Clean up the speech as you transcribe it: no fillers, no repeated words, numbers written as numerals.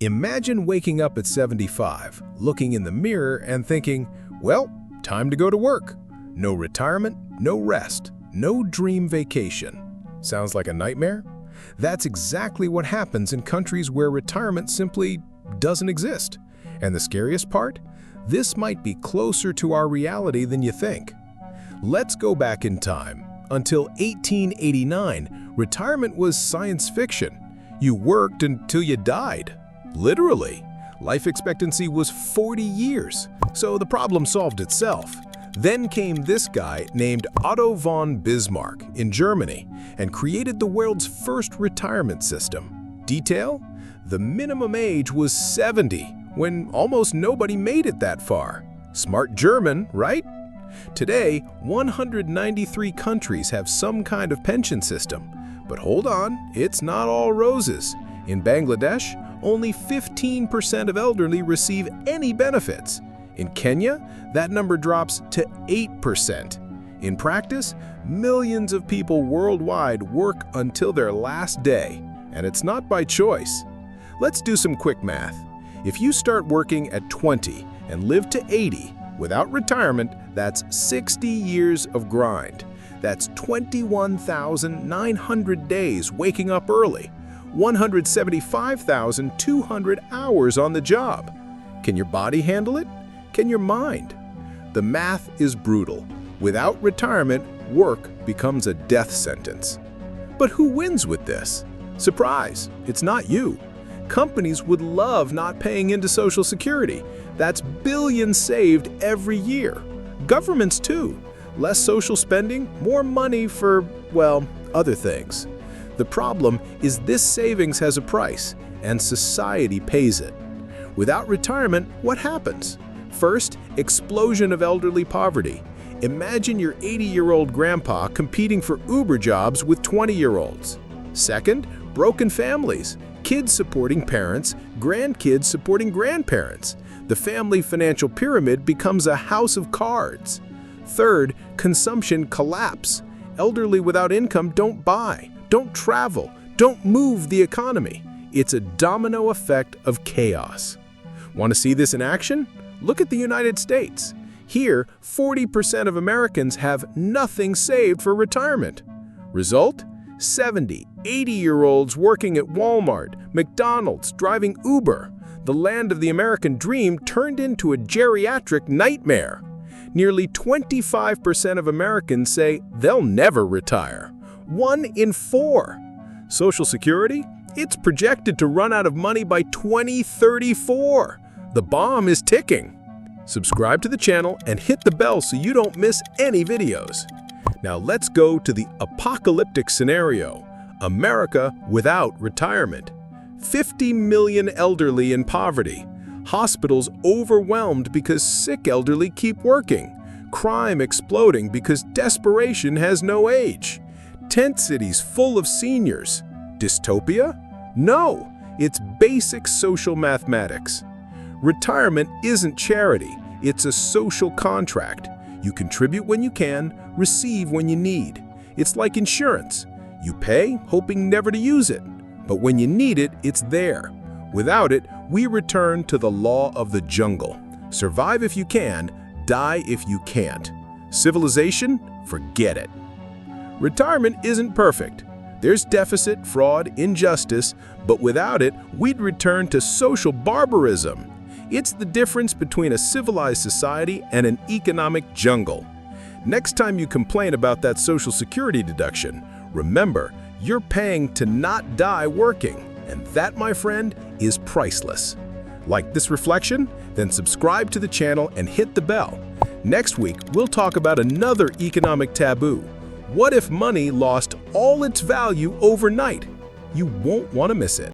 Imagine waking up at 75, looking in the mirror and thinking, well, time to go to work. No retirement, no rest, no dream vacation. Sounds like a nightmare? That's exactly what happens in countries where retirement simply doesn't exist. And the scariest part? This might be closer to our reality than you think. Let's go back in time. Until 1889, retirement was science fiction. You worked until you died. Literally. Life expectancy was 40 years, so the problem solved itself. Then came this guy named Otto von Bismarck in Germany and created the world's first retirement system. Detail? The minimum age was 70, when almost nobody made it that far. Smart German, right? Today, 193 countries have some kind of pension system. But hold on, it's not all roses. In Bangladesh, only 15% of elderly receive any benefits. In Kenya, that number drops to 8%. In practice, millions of people worldwide work until their last day, and it's not by choice. Let's do some quick math. If you start working at 20 and live to 80, without retirement, that's 60 years of grind. That's 21,900 days waking up early, 175,200 hours on the job. Can your body handle it? Can your mind? The math is brutal. Without retirement, work becomes a death sentence. But who wins with this? Surprise, it's not you. Companies would love not paying into Social Security. That's billions saved every year. Governments too. Less social spending, more money for, well, other things. The problem is this savings has a price, and society pays it. Without retirement, what happens? First, explosion of elderly poverty. Imagine your 80-year-old grandpa competing for Uber jobs with 20-year-olds. Second, broken families. Kids supporting parents, grandkids supporting grandparents. The family financial pyramid becomes a house of cards. Third, consumption collapse. Elderly without income don't buy, don't travel, don't move the economy. It's a domino effect of chaos. Want to see this in action? Look at the United States. Here, 40% of Americans have nothing saved for retirement. Result? 70, 80-year-olds working at Walmart, McDonald's, driving Uber. The land of the American dream turned into a geriatric nightmare. Nearly 25% of Americans say they'll never retire. 1 in 4. Social Security? It's projected to run out of money by 2034. The bomb is ticking. Subscribe to the channel and hit the bell so you don't miss any videos. Now let's go to the apocalyptic scenario. America without retirement. 50 million elderly in poverty. Hospitals overwhelmed because sick elderly keep working. Crime exploding because desperation has no age. Tent cities full of seniors. Dystopia? No, it's basic social mathematics. Retirement isn't charity, it's a social contract. You contribute when you can, receive when you need. It's like insurance. You pay, hoping never to use it. But when you need it, it's there. Without it, we return to the law of the jungle. Survive if you can, die if you can't. Civilization? Forget it. Retirement isn't perfect. There's deficit, fraud, injustice, but without it, we'd return to social barbarism. It's the difference between a civilized society and an economic jungle. Next time you complain about that Social Security deduction, remember, you're paying to not die working. And that, my friend, is priceless. Like this reflection? Then subscribe to the channel and hit the bell. Next week, we'll talk about another economic taboo. What if money lost all its value overnight? You won't want to miss it.